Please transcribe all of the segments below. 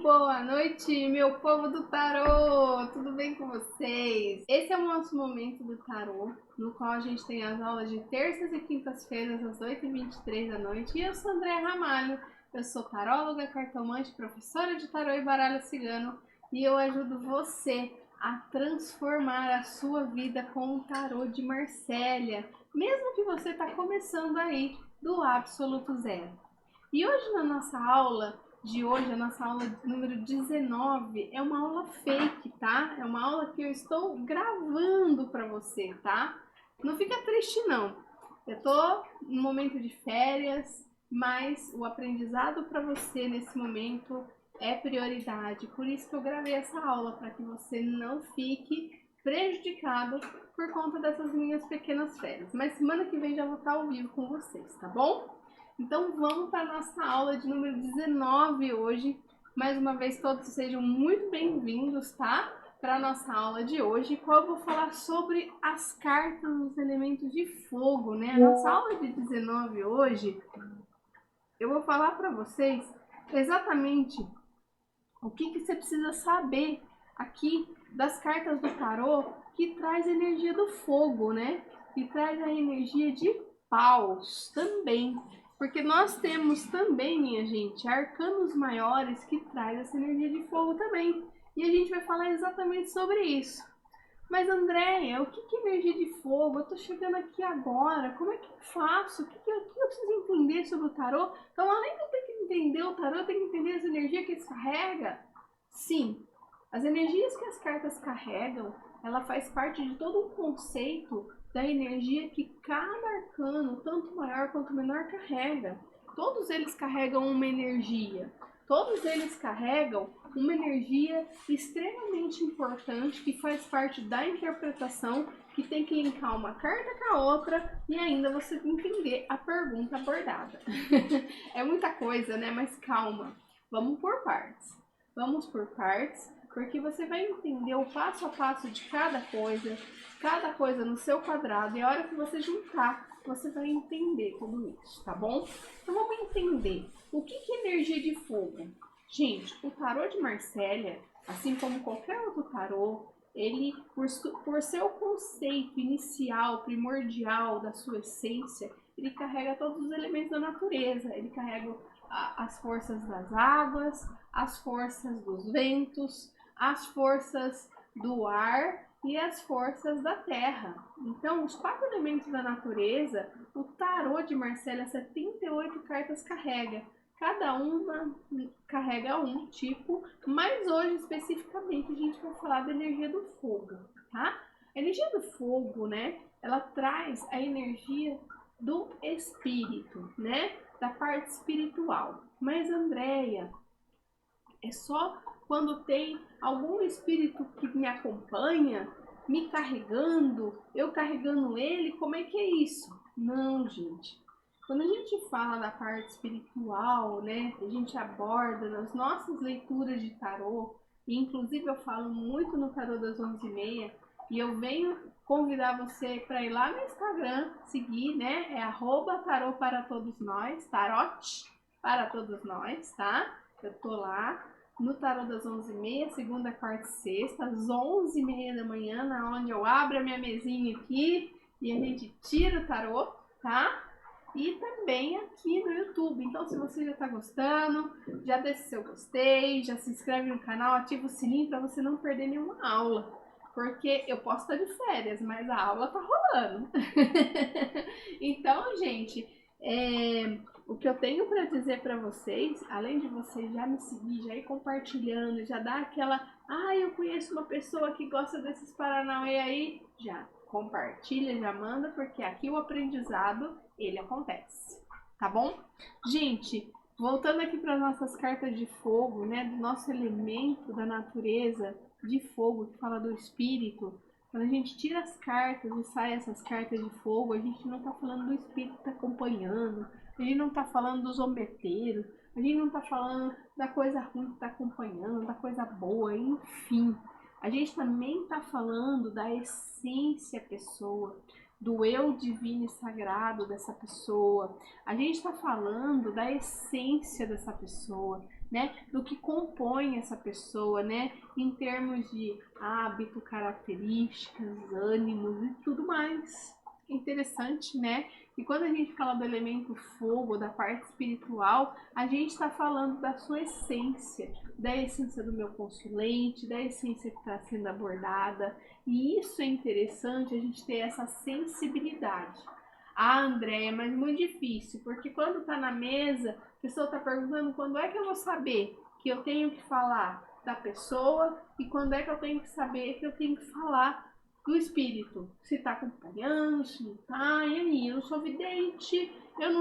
boa noite, meu povo do tarô! Tudo bem com vocês? Esse é o nosso momento do tarô, no qual a gente tem as aulas de terças e quintas-feiras às 8h23 da noite. E eu sou Andréa Ramalho, eu sou taróloga, cartomante, professora de tarô e baralho cigano, e eu ajudo você a transformar a sua vida com o tarô de Marsella, mesmo que você está começando aí do absoluto zero. E hoje na nossa aula a nossa aula número 19, é uma aula fake, tá? É uma aula que eu estou gravando para você, tá? Não fica triste não. Eu tô no momento de férias, mas o aprendizado para você nesse momento é prioridade. Por isso que eu gravei essa aula, para que você não fique prejudicado por conta dessas minhas pequenas férias. Mas semana que vem já vou estar ao vivo com vocês, tá bom? Então vamos para a nossa aula de número 19 hoje. Mais uma vez todos sejam muito bem-vindos, tá? Para a nossa aula de hoje, qual eu vou falar sobre as cartas dos elementos de fogo, né? A nossa aula de 19 hoje, eu vou falar para vocês exatamente o que você precisa saber aqui das cartas do tarô que traz a energia do fogo, né? Que traz a energia de paus também. Porque nós temos também, minha gente, arcanos maiores que traz essa energia de fogo também. E a gente vai falar exatamente sobre isso. Mas Andréia, o que é energia de fogo? Eu tô chegando aqui agora, como é que eu faço? O que eu preciso entender sobre o tarô? Então, além de eu ter que entender o tarô, eu tenho que entender as energias que eles carregam? Sim, as energias que as cartas carregam, ela faz parte de todo um conceito da energia que cada arcano, tanto maior quanto menor, carrega. Todos eles carregam uma energia. Todos eles carregam uma energia extremamente importante que faz parte da interpretação, que tem que linkar uma carta com a outra e ainda você entender a pergunta abordada. É muita coisa, né? Mas calma, vamos por partes. Vamos por partes, porque você vai entender o passo a passo de cada coisa no seu quadrado, e a hora que você juntar, você vai entender tudo isso, tá bom? Então vamos entender o que é energia de fogo. Gente, o tarô de Marsella, assim como qualquer outro tarô, ele, por seu conceito inicial, primordial da sua essência, ele carrega todos os elementos da natureza. Ele carrega as forças das águas, as forças dos ventos, as forças do ar e as forças da terra. Então, os 4 elementos da natureza, o tarô de Marsella, 78 cartas carrega. Cada uma carrega um tipo, mas hoje especificamente a gente vai falar da energia do fogo, tá? A energia do fogo, né, ela traz a energia do espírito, né, da parte espiritual. Mas Andréia, é só quando tem algum espírito que me acompanha, me carregando, eu carregando ele, como é que é isso? Não, gente. Quando a gente fala da parte espiritual, né, a gente aborda nas nossas leituras de tarô, e inclusive eu falo muito no tarô das 11h30, e eu venho convidar você para ir lá no Instagram, seguir, né, é @tarô para todos nós, tarote para todos nós, tá? Eu tô lá no tarô das 11h30, segunda, quarta e sexta, às 11h30 da manhã, na onde eu abro a minha mesinha aqui e a gente tira o tarô, tá? E também aqui no YouTube. Então, se você já tá gostando, já deixa seu gostei, já se inscreve no canal, ativa o sininho para você não perder nenhuma aula. Porque eu posso estar de férias, mas a aula tá rolando. Então, gente, o que eu tenho para dizer para vocês, além de vocês já me seguir, já ir compartilhando, já dar aquela, eu conheço uma pessoa que gosta desses paranauê aí, já compartilha, já manda, porque aqui o aprendizado, ele acontece, tá bom? Gente, voltando aqui para nossas cartas de fogo, né, do nosso elemento da natureza de fogo, que fala do espírito. Quando a gente tira as cartas e sai essas cartas de fogo, a gente não tá falando do espírito que tá acompanhando, a gente não tá falando do zombeteiro, a gente não tá falando da coisa ruim que tá acompanhando, da coisa boa, enfim. A gente também tá falando da essência pessoa, do eu divino e sagrado dessa pessoa. A gente está falando da essência dessa pessoa, né, do que compõe essa pessoa, né, em termos de hábito, características, ânimos e tudo mais. Interessante, né? E quando a gente fala do elemento fogo, da parte espiritual, a gente está falando da sua essência, da essência do meu consulente, da essência que está sendo abordada. E isso é interessante, a gente ter essa sensibilidade. Ah, Andréia, mas muito difícil, porque quando está na mesa, a pessoa está perguntando quando é que eu vou saber que eu tenho que falar da pessoa e quando é que eu tenho que saber que eu tenho que falar do espírito, se tá acompanhando, se não tá, e aí, eu não sou vidente, eu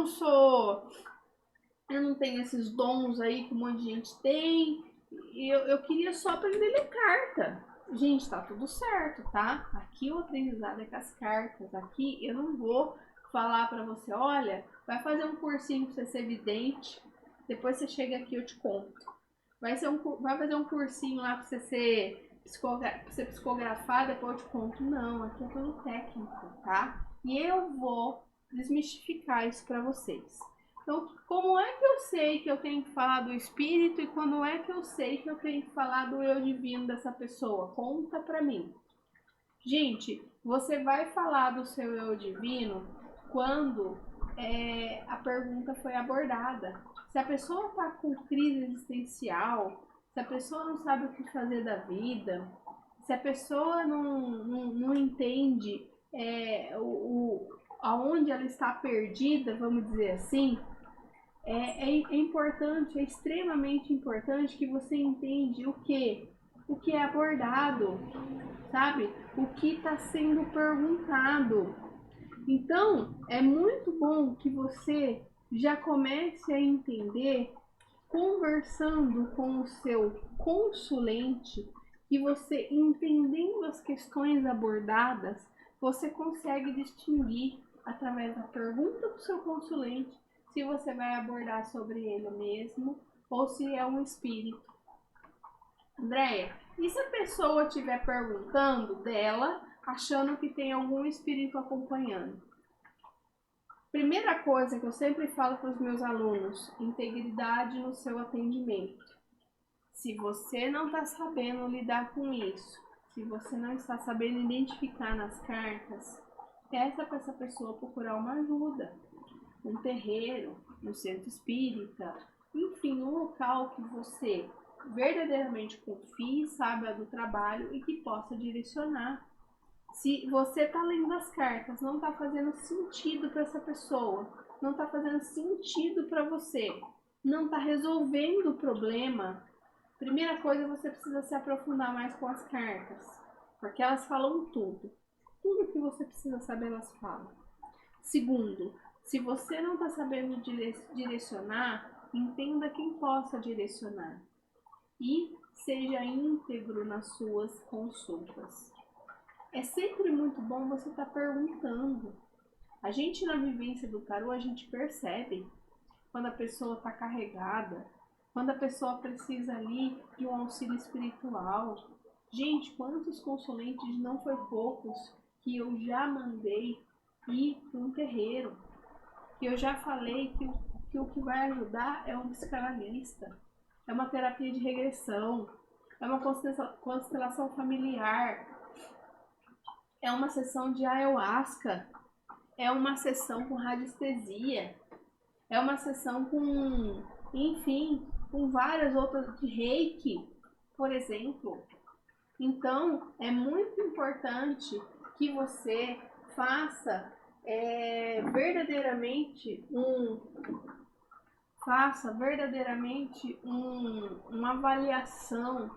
não tenho esses dons aí que um monte de gente tem, e eu queria só aprender a ler carta. Gente, tá tudo certo, tá? Aqui o aprendizado é com as cartas, aqui eu não vou falar pra você, olha, vai fazer um cursinho pra você ser vidente, depois você chega aqui e eu te conto. Vai fazer um cursinho lá pra você ser psicografar, depois eu te conto. Não, aqui é tudo técnico, tá? E eu vou desmistificar isso para vocês. Então, como é que eu sei que eu tenho que falar do espírito e quando é que eu sei que eu tenho que falar do eu divino dessa pessoa? Conta pra mim. Gente, você vai falar do seu eu divino quando a pergunta foi abordada. Se a pessoa está com crise existencial, se a pessoa não sabe o que fazer da vida, se a pessoa não entende aonde ela está perdida, vamos dizer assim, é importante, é extremamente importante que você entenda o que é abordado, sabe? O que está sendo perguntado. Então, é muito bom que você já comece a entender, conversando com o seu consulente, e você entendendo as questões abordadas, você consegue distinguir através da pergunta do seu consulente se você vai abordar sobre ele mesmo ou se é um espírito. Andréia, e se a pessoa estiver perguntando dela, achando que tem algum espírito acompanhando? Primeira coisa que eu sempre falo para os meus alunos, integridade no seu atendimento. Se você não está sabendo lidar com isso, se você não está sabendo identificar nas cartas, peça para essa pessoa procurar uma ajuda. Um terreiro, um centro espírita, enfim, um local que você verdadeiramente confie, saiba do trabalho e que possa direcionar. Se você está lendo as cartas, não está fazendo sentido para essa pessoa, não está fazendo sentido para você, não está resolvendo o problema, primeira coisa, você precisa se aprofundar mais com as cartas, porque elas falam tudo. Tudo que você precisa saber, elas falam. Segundo, se você não está sabendo direcionar, entenda quem possa direcionar. E seja íntegro nas suas consultas. É sempre muito bom você estar perguntando. A gente, na vivência do tarô, a gente percebe quando a pessoa está carregada, quando a pessoa precisa ali de um auxílio espiritual. Gente, quantos consulentes, não foi poucos, que eu já mandei ir para um terreiro, que eu já falei que o que vai ajudar é um psicanalista, é uma terapia de regressão, é uma constelação familiar, é uma sessão de ayahuasca, é uma sessão com radiestesia, é uma sessão com, enfim, com várias outras de reiki, por exemplo. Então, é muito importante que você faça verdadeiramente uma avaliação.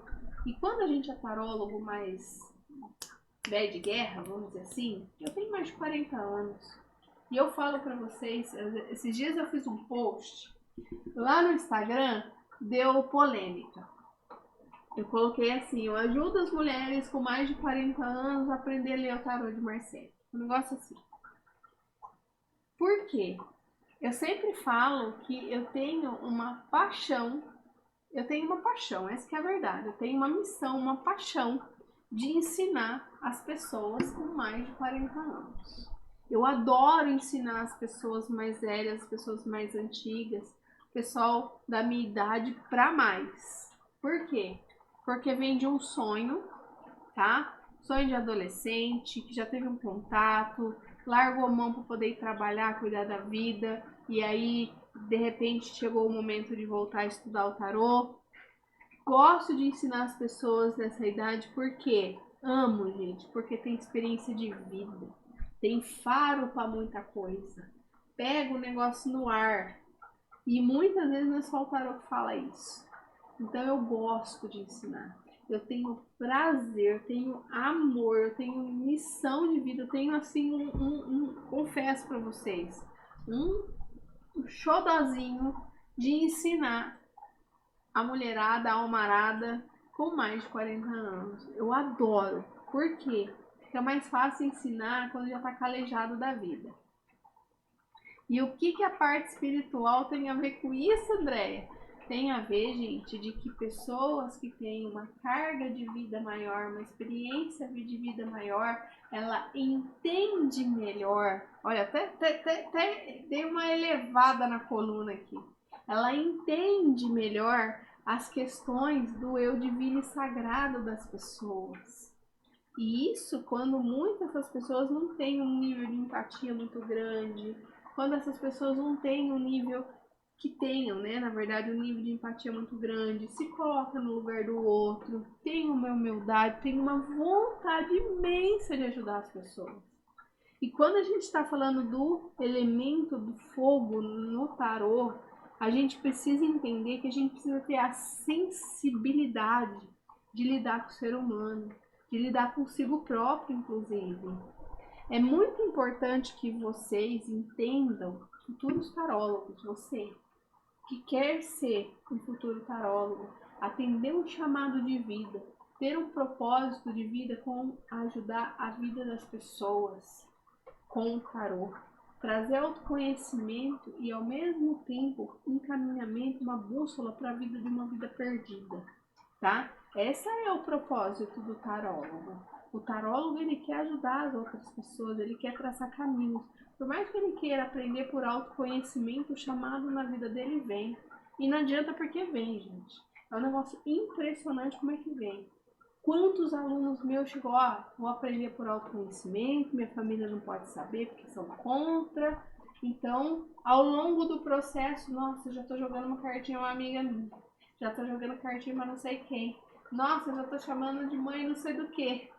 E quando a gente é tarólogo mais velho de guerra, vamos dizer assim, eu tenho mais de 40 anos. E eu falo pra vocês, esses dias eu fiz um post lá no Instagram, deu polêmica. Eu coloquei assim, eu ajudo as mulheres com mais de 40 anos a aprender a ler o tarô de Marcelo. Um negócio assim. Por quê? Eu sempre falo que eu tenho uma paixão, essa que é a verdade. Eu tenho uma missão, uma paixão de ensinar as pessoas com mais de 40 anos. Eu adoro ensinar as pessoas mais velhas, as pessoas mais antigas, pessoal da minha idade para mais. Por quê? Porque vem de um sonho, tá? Sonho de adolescente, que já teve um contato, largou a mão para poder ir trabalhar, cuidar da vida, e aí, de repente, chegou o momento de voltar a estudar o tarô. Gosto de ensinar as pessoas dessa idade porque amo, gente, porque tem experiência de vida, tem faro para muita coisa, pega o negócio no ar, e muitas vezes não é só o tarô que fala isso. Então eu gosto de ensinar. Eu tenho prazer, eu tenho amor, eu tenho missão de vida, eu tenho assim confesso para vocês, um xodozinho de ensinar a mulherada, a almarada com mais de 40 anos. Eu adoro. Por quê? Porque é mais fácil ensinar quando já está calejado da vida. E o que a parte espiritual tem a ver com isso, Andréia? Tem a ver, gente, de que pessoas que têm uma carga de vida maior, uma experiência de vida maior, ela entende melhor. Olha, até dei uma elevada na coluna aqui. Ela entende melhor as questões do eu divino e sagrado das pessoas. E isso quando muitas das pessoas não têm um nível de empatia muito grande, quando essas pessoas não têm um nível que tenham, né, na verdade, um nível de empatia muito grande, se coloca no lugar do outro, tem uma humildade, tem uma vontade imensa de ajudar as pessoas. E quando a gente está falando do elemento do fogo no tarô, a gente precisa entender que a gente precisa ter a sensibilidade de lidar com o ser humano, de lidar consigo próprio, inclusive. É muito importante que vocês entendam, futuros tarólogos, você que quer ser um futuro tarólogo, atender um chamado de vida, ter um propósito de vida com ajudar a vida das pessoas com o tarô, trazer autoconhecimento e ao mesmo tempo um encaminhamento, uma bússola para a vida de uma vida perdida, tá? Esse é o propósito do tarólogo. O tarólogo, ele quer ajudar as outras pessoas, ele quer traçar caminhos. Por mais que ele queira aprender por autoconhecimento, o chamado na vida dele vem. E não adianta porque vem, gente. É um negócio impressionante como é que vem. Quantos alunos meus chegou, vou aprender por autoconhecimento, minha família não pode saber porque são contra. Então, ao longo do processo, nossa, já estou jogando uma cartinha a uma amiga minha. Já estou jogando cartinha para não sei quem. Nossa, já estou chamando de mãe não sei do que.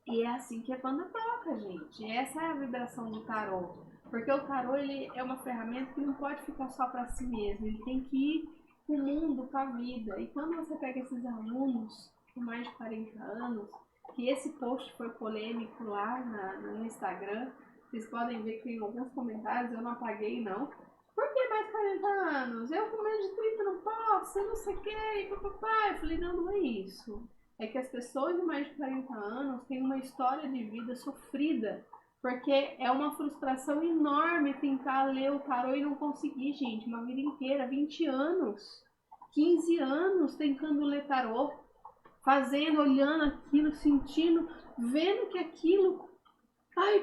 E é assim que a banda toca, gente. Essa é a vibração do tarô. Porque o tarô, ele é uma ferramenta que não pode ficar só para si mesmo. Ele tem que ir para o mundo, para a vida. E quando você pega esses alunos com mais de 40 anos, que esse post foi polêmico lá no Instagram, vocês podem ver que tem alguns comentários, eu não apaguei não. Por que mais de 40 anos? Eu com menos de 30 não posso, eu não sei o que, papapá. Eu falei, não é isso. É que as pessoas de mais de 40 anos têm uma história de vida sofrida, porque é uma frustração enorme tentar ler o tarô e não conseguir, gente, uma vida inteira, 20 anos, 15 anos tentando ler tarô, fazendo, olhando aquilo, sentindo, vendo que aquilo,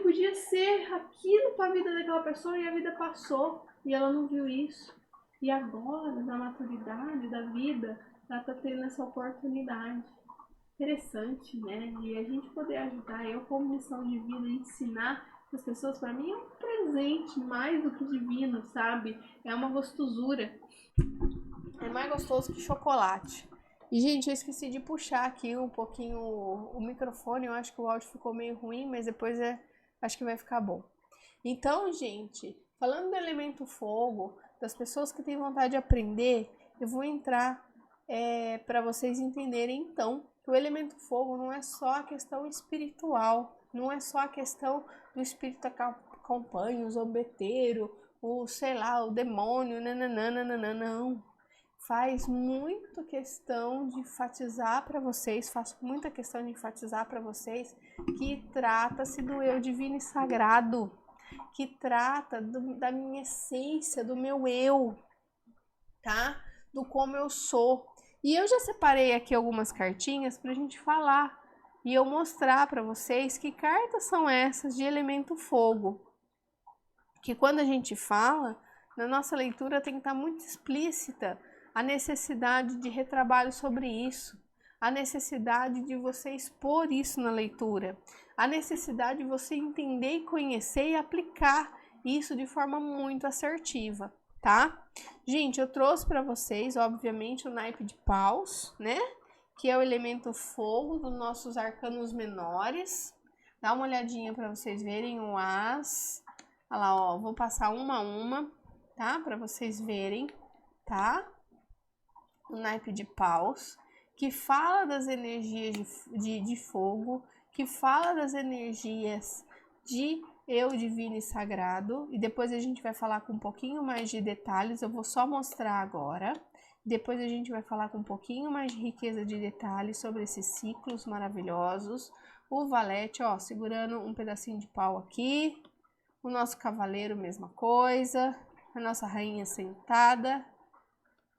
podia ser aquilo para a vida daquela pessoa e a vida passou e ela não viu isso. E agora, na maturidade da vida, ela está tendo essa oportunidade. Interessante, né? E a gente poder ajudar, eu como missão de vida, ensinar as pessoas, para mim é um presente mais do que divino, sabe? É uma gostosura. É mais gostoso que chocolate. E, gente, eu esqueci de puxar aqui um pouquinho o microfone. Eu acho que o áudio ficou meio ruim, mas depois acho que vai ficar bom. Então, gente, falando do elemento fogo, das pessoas que têm vontade de aprender, eu vou entrar para vocês entenderem, então, que o elemento fogo não é só a questão espiritual, não é só a questão do espírito que acompanha, o zombeteiro, o, sei lá, o demônio, não. Faz muito questão de enfatizar para vocês, faço muita questão de enfatizar para vocês que trata-se do eu divino e sagrado, que trata da minha essência, do meu eu, tá? Do como eu sou. E eu já separei aqui algumas cartinhas pra gente falar e eu mostrar para vocês que cartas são essas de elemento fogo. Que quando a gente fala na nossa leitura tem que estar muito explícita a necessidade de retrabalho sobre isso, a necessidade de você expor isso na leitura, a necessidade de você entender e conhecer e aplicar isso de forma muito assertiva, tá? Gente, eu trouxe para vocês, obviamente, o naipe de paus, né? Que é o elemento fogo dos nossos arcanos menores. Dá uma olhadinha para vocês verem o as. Olha lá, ó, vou passar uma a uma, tá? Para vocês verem, tá? O naipe de paus, que fala das energias de fogo, que fala das energias de eu divino e sagrado, e depois a gente vai falar com um pouquinho mais de detalhes, eu vou só mostrar agora. Depois a gente vai falar com um pouquinho mais de riqueza de detalhes sobre esses ciclos maravilhosos. O valete, ó, segurando um pedacinho de pau aqui. O nosso cavaleiro, mesma coisa. A nossa rainha sentada.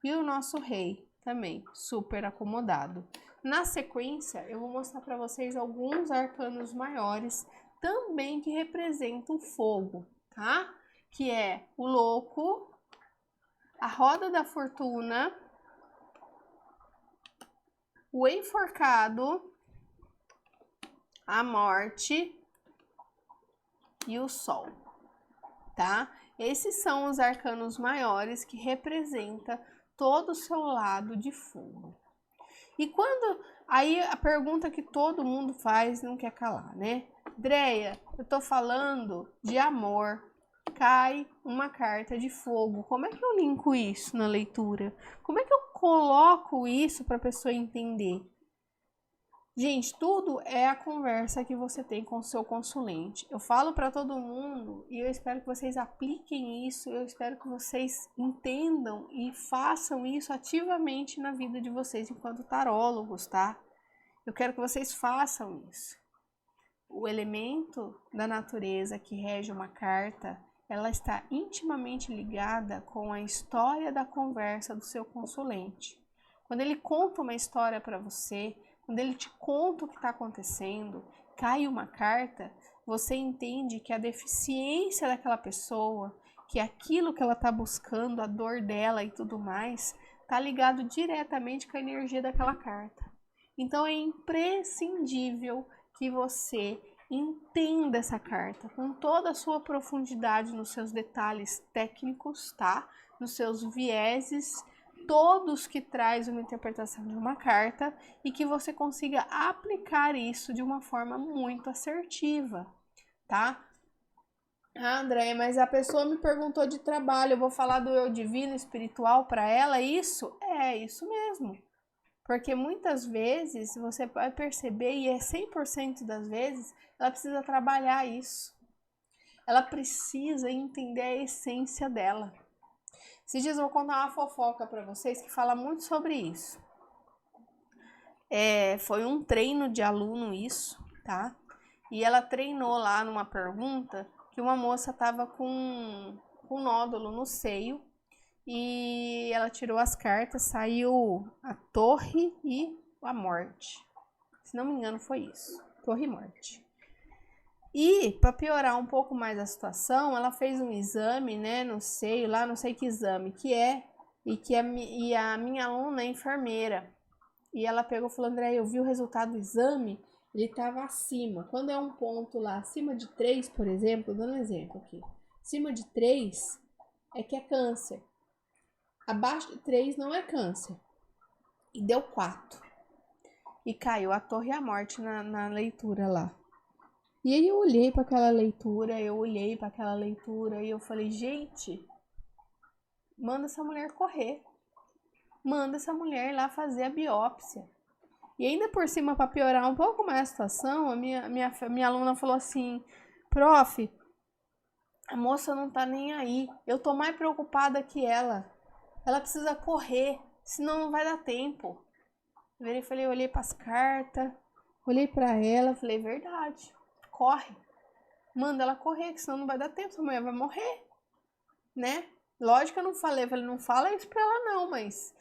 E o nosso rei também, super acomodado. Na sequência, eu vou mostrar para vocês alguns arcanos maiores também que representam o fogo, tá? Que é o louco, a roda da fortuna, o enforcado, a morte e o sol, tá? Esses são os arcanos maiores que representam todo o seu lado de fogo. E quando... Aí a pergunta que todo mundo faz, não quer calar, né? Andréia, eu tô falando de amor, cai uma carta de fogo. Como é que eu linko isso na leitura? Como é que eu coloco isso para a pessoa entender? Gente, tudo é a conversa que você tem com o seu consulente. Eu falo para todo mundo e eu espero que vocês apliquem isso, eu espero que vocês entendam e façam isso ativamente na vida de vocês enquanto tarólogos, tá? Eu quero que vocês façam isso. O elemento da natureza que rege uma carta, ela está intimamente ligada com a história da conversa do seu consulente. Quando ele conta uma história para você, quando ele te conta o que está acontecendo, cai uma carta, você entende que a deficiência daquela pessoa, que aquilo que ela está buscando, a dor dela e tudo mais, está ligado diretamente com a energia daquela carta. Então é imprescindível que você entenda essa carta com toda a sua profundidade nos seus detalhes técnicos, tá? Nos seus vieses, todos que traz uma interpretação de uma carta e que você consiga aplicar isso de uma forma muito assertiva, tá? Ah, Andréia, mas a pessoa me perguntou de trabalho, eu vou falar do eu divino espiritual para ela, isso? É isso mesmo. Porque muitas vezes você vai perceber, e é 100% das vezes, ela precisa trabalhar isso. Ela precisa entender a essência dela. Esses dias eu vou contar uma fofoca para vocês que fala muito sobre isso. Foi um treino de aluno isso, tá? E ela treinou lá numa pergunta que uma moça tava com um nódulo no seio e ela tirou as cartas, saiu a torre e a morte. Se não me engano foi isso, torre e morte. E para piorar um pouco mais a situação, ela fez um exame, né, no seio, lá não sei que exame que é, e a minha aluna é enfermeira. E ela pegou e falou, André, eu vi o resultado do exame, ele estava acima. Quando é um ponto lá, acima de 3, por exemplo, dando um exemplo aqui. Acima de 3 é que é câncer. Abaixo de 3 não é câncer. E deu 4. E caiu a torre e a morte na leitura lá. E aí eu olhei para aquela leitura, e eu falei, gente, manda essa mulher correr. Manda essa mulher lá fazer a biópsia. E ainda por cima, para piorar um pouco mais a situação, a minha aluna falou assim, prof, a moça não tá nem aí, eu tô mais preocupada que ela precisa correr, senão não vai dar tempo. Eu falei, olhei para as cartas, olhei para ela, falei, verdade, corre, manda ela correr, que senão não vai dar tempo, essa mulher vai morrer, né? Lógico que eu não falei, não fala isso pra ela não, mas,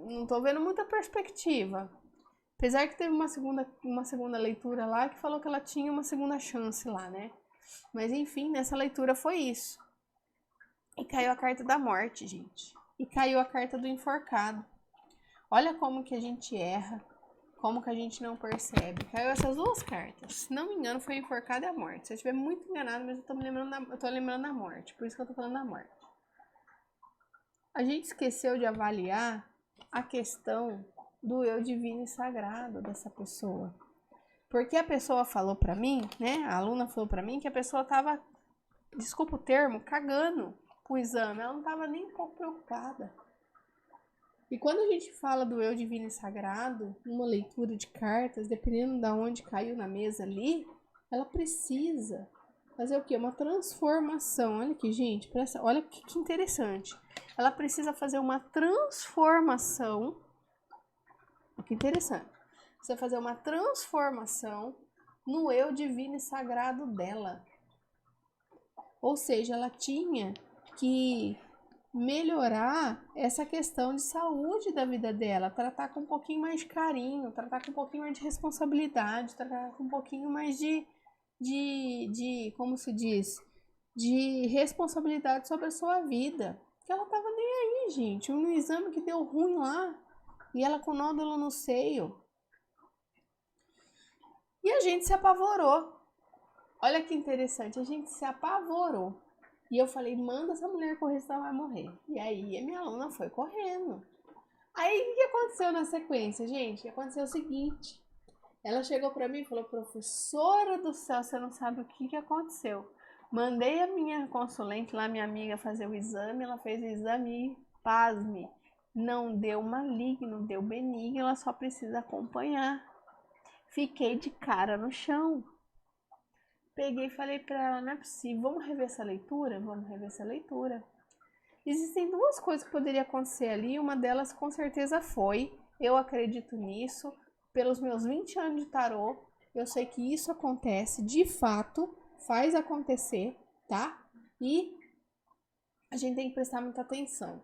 não tô vendo muita perspectiva. Apesar que teve uma segunda leitura lá que falou que ela tinha uma segunda chance lá, né? Mas enfim, nessa leitura foi isso. E caiu a carta da morte, gente. E caiu a carta do enforcado. Olha como que a gente erra. Como que a gente não percebe. Caiu essas duas cartas. Se não me engano, foi o enforcado e a morte. Se eu estiver muito enganado, mas eu tô lembrando da morte. Por isso que eu tô falando da morte. A gente esqueceu de avaliar a questão do eu divino e sagrado dessa pessoa. Porque a pessoa falou pra mim, né? A aluna falou pra mim que a pessoa tava, desculpa o termo, cagando o exame. Ela não tava nem um pouco preocupada. E quando a gente fala do eu divino e sagrado, numa leitura de cartas, dependendo de onde caiu na mesa ali, ela precisa fazer o quê? Uma transformação. Olha aqui, gente, olha que interessante. Ela precisa fazer uma transformação. Que interessante. Precisa fazer uma transformação no eu divino e sagrado dela. Ou seja, ela tinha que melhorar essa questão de saúde da vida dela, tratar com um pouquinho mais de carinho, tratar com um pouquinho mais de responsabilidade, tratar com um pouquinho mais como se diz, de responsabilidade sobre a sua vida. Que ela tava nem aí, gente. Um exame que deu ruim lá e ela com nódulo no seio. E a gente se apavorou. Olha que interessante, a gente se apavorou. E eu falei, manda essa mulher correr, senão ela vai morrer. E aí a minha aluna foi correndo. Aí o que aconteceu na sequência, gente? Aconteceu o seguinte. Ela chegou pra mim e falou, professora do céu, você não sabe o que aconteceu. Mandei a minha consulente lá, minha amiga, fazer o exame. Ela fez o exame e, pasme, não deu maligno, deu benigno, ela só precisa acompanhar. Fiquei de cara no chão. Peguei e falei pra ela, não é possível, vamos rever essa leitura? Vamos rever essa leitura. Existem duas coisas que poderiam acontecer ali, uma delas com certeza foi, eu acredito nisso, pelos meus 20 anos de tarô, eu sei que isso acontece, de fato, faz acontecer, tá? E a gente tem que prestar muita atenção.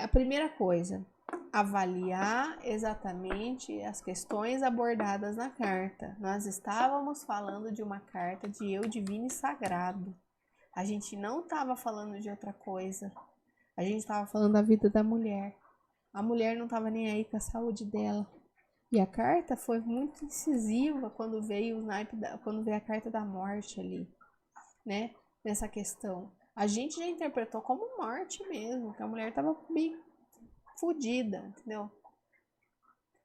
A primeira coisa, avaliar exatamente as questões abordadas na carta. Nós estávamos falando de uma carta de eu divino e sagrado. A gente não estava falando de outra coisa. A gente estava falando da vida da mulher. A mulher não estava nem aí com a saúde dela. E a carta foi muito incisiva quando veio a carta da morte ali, né? Nessa questão. A gente já interpretou como morte mesmo, que a mulher estava bem fodida, entendeu?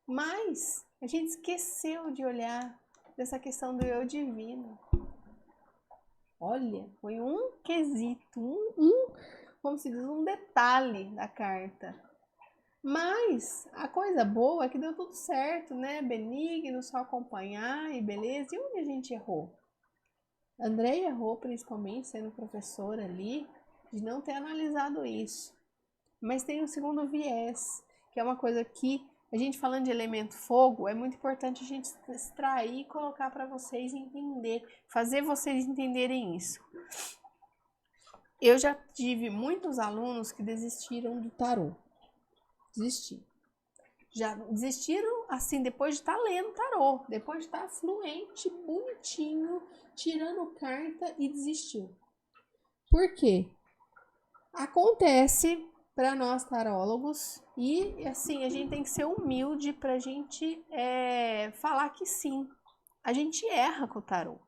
Mas a gente esqueceu de olhar dessa questão do eu divino. Olha, foi um quesito, como se diz, um detalhe da carta. Mas a coisa boa é que deu tudo certo, né? Benigno, só acompanhar e beleza. E onde a gente errou? André errou, principalmente sendo professora ali, de não ter analisado isso. Mas tem um segundo viés, que é uma coisa que a gente falando de elemento fogo, é muito importante a gente extrair e colocar para vocês entender, fazer vocês entenderem isso. Eu já tive muitos alunos que desistiram do tarô. Já desistiram assim depois de estar lendo tarô, depois de estar fluente, bonitinho, tirando carta e desistiu. Por quê? Acontece para nós tarólogos e assim a gente tem que ser humilde pra gente falar que sim, a gente erra com o tarô.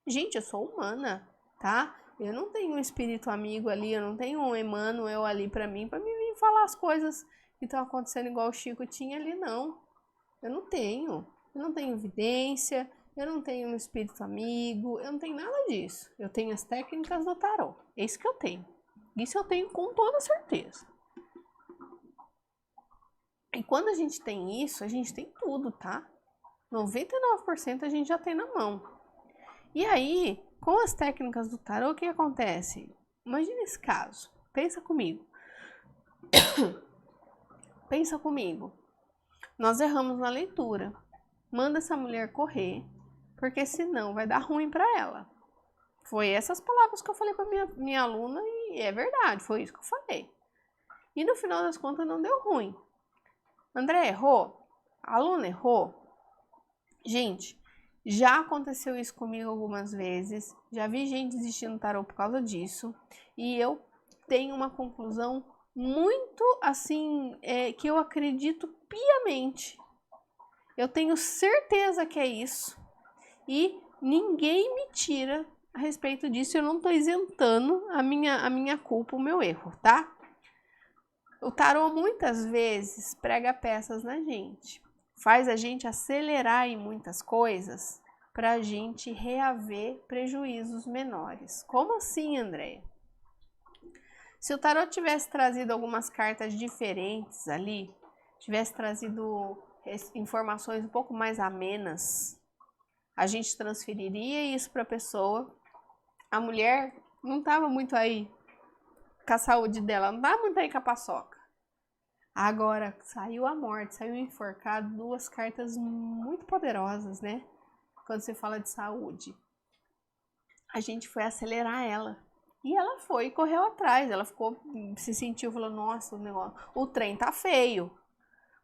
Gente, eu sou humana, tá? Eu não tenho um espírito amigo ali, eu não tenho um Emmanuel ali pra mim vir falar as coisas que estão acontecendo igual o Chico tinha ali, não. Eu não tenho evidência, eu não tenho um espírito amigo, eu não tenho nada disso. Eu tenho as técnicas do tarô, é isso que eu tenho. Isso eu tenho com toda certeza. E quando a gente tem isso, a gente tem tudo, tá? 99% a gente já tem na mão. E aí, com as técnicas do tarô, o que acontece? Imagina esse caso. Pensa comigo. Pensa comigo. Nós erramos na leitura. Manda essa mulher correr, porque senão vai dar ruim pra ela. Foi essas palavras que eu falei pra minha aluna e é verdade, foi isso que eu falei. E no final das contas não deu ruim. André errou? A aluna errou? Gente, Já aconteceu isso comigo algumas vezes, já vi gente desistindo do tarô por causa disso, e eu tenho uma conclusão muito assim, que eu acredito piamente. Eu tenho certeza que é isso, e ninguém me tira a respeito disso. Eu não tô isentando a minha culpa, o meu erro, tá? O tarô muitas vezes prega peças na gente, faz a gente acelerar em muitas coisas para a gente reaver prejuízos menores. Como assim, Andréia? Se o tarô tivesse trazido algumas cartas diferentes ali, tivesse trazido informações um pouco mais amenas, a gente transferiria isso para a pessoa. A mulher não estava muito aí com a saúde dela, não estava muito aí com a paçoca. Agora, saiu a morte, saiu o enforcado, duas cartas muito poderosas, né? Quando você fala de saúde. A gente foi acelerar ela. E ela foi e correu atrás. Ela ficou, se sentiu, falou, nossa, o trem tá feio.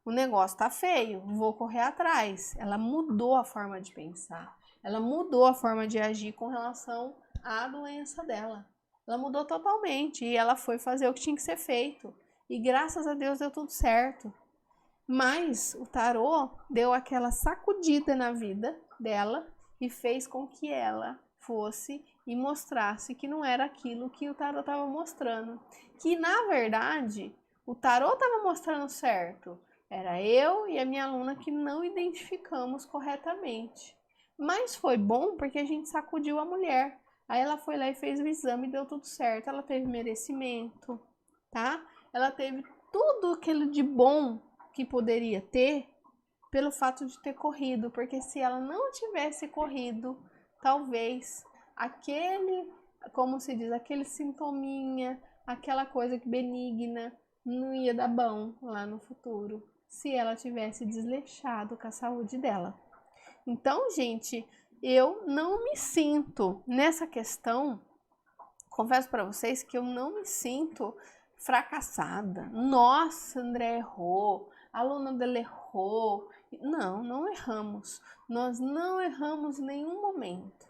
O negócio tá feio, vou correr atrás. Ela mudou a forma de pensar. Ela mudou a forma de agir com relação à doença dela. Ela mudou totalmente e ela foi fazer o que tinha que ser feito. E graças a Deus deu tudo certo. Mas o tarô deu aquela sacudida na vida dela e fez com que ela fosse e mostrasse que não era aquilo que o tarô estava mostrando. Que na verdade o tarô estava mostrando certo. Era eu e a minha aluna que não identificamos corretamente. Mas foi bom porque a gente sacudiu a mulher. Aí ela foi lá e fez o exame e deu tudo certo. Ela teve merecimento, tá? Ela teve tudo aquilo de bom que poderia ter pelo fato de ter corrido, porque se ela não tivesse corrido, talvez aquele, como se diz, aquele sintominha, aquela coisa benigna, não ia dar bom lá no futuro, se ela tivesse desleixado com a saúde dela. Então, gente, eu não me sinto nessa questão, confesso para vocês que eu não me sinto fracassada. Nossa, André errou, a aluna dela errou. Não, não erramos. Nós não erramos em nenhum momento.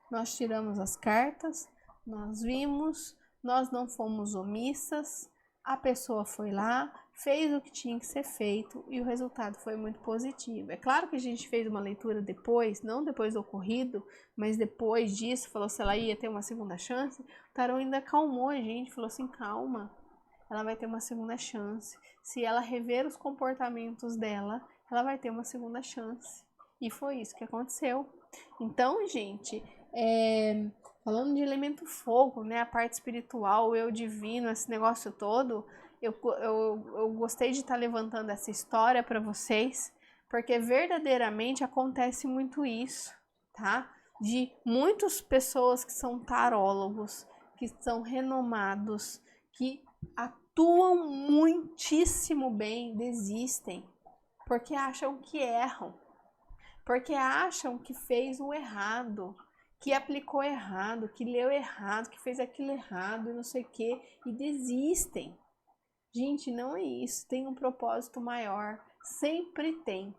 Nós tiramos as cartas, nós vimos, nós não fomos omissas, a pessoa foi lá, fez o que tinha que ser feito e o resultado foi muito positivo. É claro que a gente fez uma leitura depois, não depois do ocorrido, mas depois disso, falou se ela ia ter uma segunda chance. O tarô ainda acalmou a gente, falou assim, calma, ela vai ter uma segunda chance. Se ela rever os comportamentos dela, ela vai ter uma segunda chance. E foi isso que aconteceu. Então, gente, falando de elemento fogo, né, a parte espiritual, o eu divino, esse negócio todo, eu gostei de estar levantando essa história para vocês, porque verdadeiramente acontece muito isso, tá? De muitas pessoas que são tarólogos, que são renomados, que atuam muitíssimo bem, desistem, porque acham que erram, porque acham que fez o errado, que aplicou errado, que leu errado, que fez aquilo errado e não sei o que, e desistem. Gente, não é isso, tem um propósito maior, sempre tem.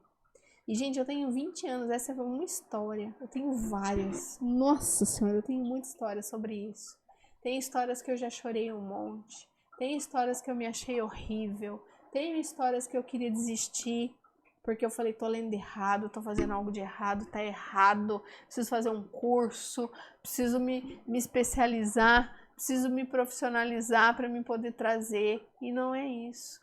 E, gente, eu tenho 20 anos, essa é uma história, eu tenho várias. Nossa Senhora, eu tenho muita história sobre isso. Tem histórias que eu já chorei um monte, tem histórias que eu me achei horrível, tem histórias que eu queria desistir, porque eu falei, tô lendo errado, tô fazendo algo de errado, tá errado, preciso fazer um curso, preciso me especializar, preciso me profissionalizar para me poder trazer. E não é isso.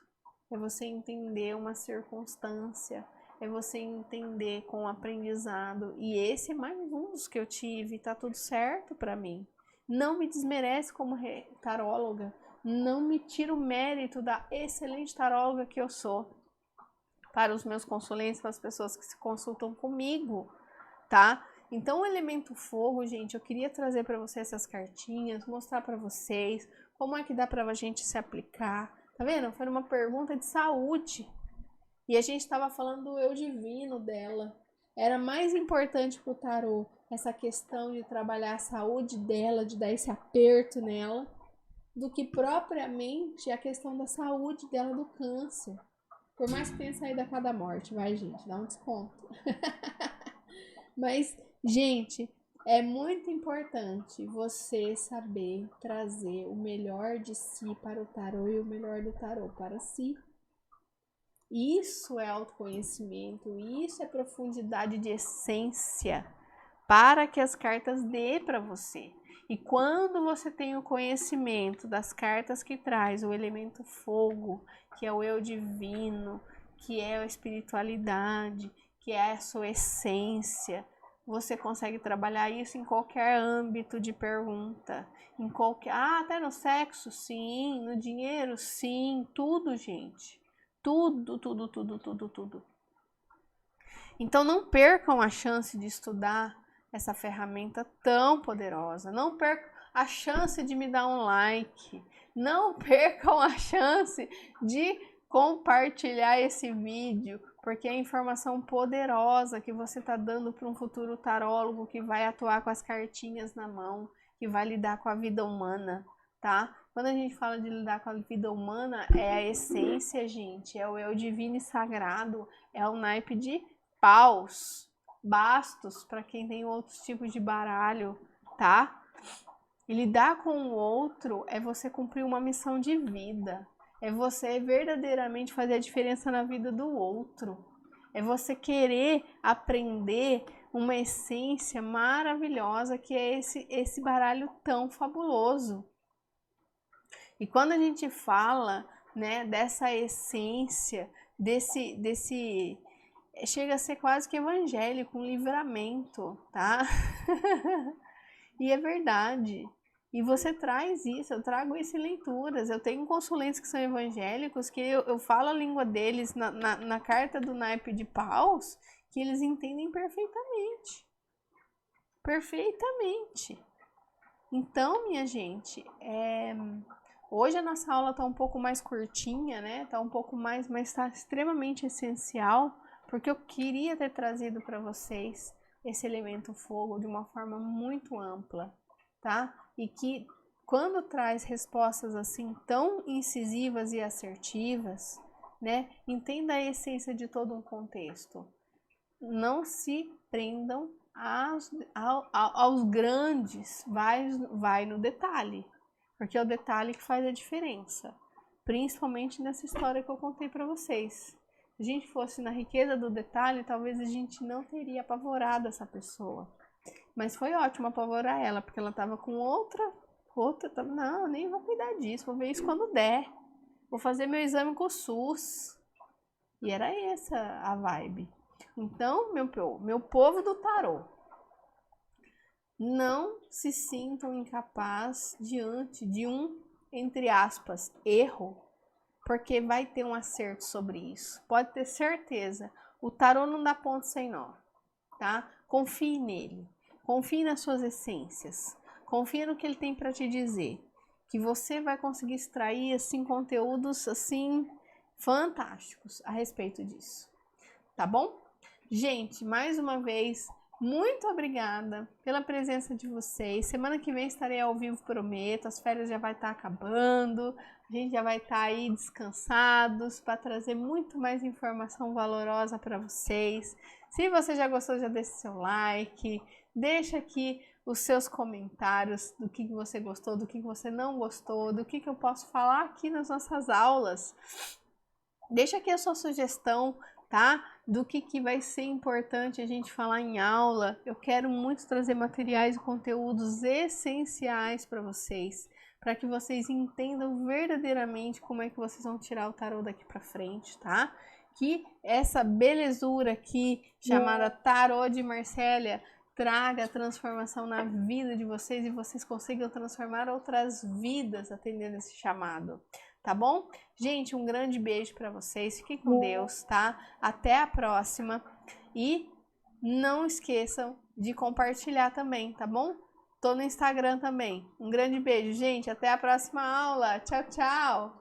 É você entender uma circunstância, é você entender com o aprendizado. E esse é mais um dos que eu tive, tá tudo certo para mim. Não me desmerece como taróloga, não me tira o mérito da excelente taróloga que eu sou. Para os meus consulentes, para as pessoas que se consultam comigo, tá? Então, o elemento fogo, gente, eu queria trazer para vocês essas cartinhas, mostrar para vocês como é que dá para a gente se aplicar. Tá vendo? Foi uma pergunta de saúde. E a gente estava falando do eu divino dela. Era mais importante para o tarô essa questão de trabalhar a saúde dela, de dar esse aperto nela, do que propriamente a questão da saúde dela do câncer. Por mais que tenha saído a cada morte, vai, gente, dá um desconto. Mas, gente, é muito importante você saber trazer o melhor de si para o tarô e o melhor do tarô para si. Isso é autoconhecimento, isso é profundidade de essência para que as cartas dê para você. E quando você tem o conhecimento das cartas que traz o elemento fogo, que é o eu divino, que é a espiritualidade, que é a sua essência, você consegue trabalhar isso em qualquer âmbito de pergunta. Em qualquer, até no sexo, sim, no dinheiro, sim, tudo, gente. Tudo, tudo, tudo, tudo, tudo. Então não percam a chance de estudar essa ferramenta tão poderosa. Não percam a chance de me dar um like. Não percam a chance de compartilhar esse vídeo, porque é informação poderosa que você está dando para um futuro tarólogo que vai atuar com as cartinhas na mão, que vai lidar com a vida humana, tá? Quando a gente fala de lidar com a vida humana, é a essência, gente, é o eu divino e sagrado, é o naipe de paus, bastos, para quem tem outros tipos de baralho, tá? E lidar com o outro é você cumprir uma missão de vida, é você verdadeiramente fazer a diferença na vida do outro, é você querer aprender uma essência maravilhosa que é esse baralho tão fabuloso. E quando a gente fala, né, dessa essência, desse chega a ser quase que evangélico, um livramento, tá? E é verdade. E você traz isso, eu trago isso em leituras. Eu tenho consulentes que são evangélicos, que eu falo a língua deles na carta do naipe de paus, que eles entendem perfeitamente. Perfeitamente. Então, minha gente, hoje a nossa aula está um pouco mais curtinha, né? Tá um pouco mais, mas está extremamente essencial, porque eu queria ter trazido para vocês esse elemento fogo de uma forma muito ampla, tá? E que quando traz respostas assim tão incisivas e assertivas, né? Entenda a essência de todo um contexto. Não se prendam aos grandes, vai no detalhe, porque é o detalhe que faz a diferença, principalmente nessa história que eu contei para vocês. Se a gente fosse na riqueza do detalhe, talvez a gente não teria apavorado essa pessoa, mas foi ótimo apavorar ela, porque ela estava com outra, não, nem vou cuidar disso, vou ver isso quando der, vou fazer meu exame com o SUS, e era essa a vibe. Então, meu povo do tarô, não se sintam incapazes diante de um, entre aspas, erro, porque vai ter um acerto sobre isso. Pode ter certeza, o tarô não dá ponto sem nó, tá? Confie nele, confie nas suas essências, confie no que ele tem para te dizer, que você vai conseguir extrair assim conteúdos assim fantásticos a respeito disso, tá bom? Gente, mais uma vez, muito obrigada pela presença de vocês. Semana que vem estarei ao vivo, prometo. As férias já vai estar acabando. A gente já vai estar aí descansados para trazer muito mais informação valorosa para vocês. Se você já gostou, já deixa seu like. Deixa aqui os seus comentários do que você gostou, do que você não gostou, do que eu posso falar aqui nas nossas aulas. Deixa aqui a sua sugestão, tá? Do que vai ser importante a gente falar em aula. Eu quero muito trazer materiais e conteúdos essenciais para vocês, para que vocês entendam verdadeiramente como é que vocês vão tirar o tarô daqui para frente, tá? Que essa belezura aqui, chamada Tarô de Marcélia, traga transformação na vida de vocês e vocês consigam transformar outras vidas atendendo esse chamado. Tá bom? Gente, um grande beijo para vocês. Fiquem com Deus, tá? Até a próxima. E não esqueçam de compartilhar também, tá bom? Tô no Instagram também. Um grande beijo, gente. Até a próxima aula. Tchau, tchau!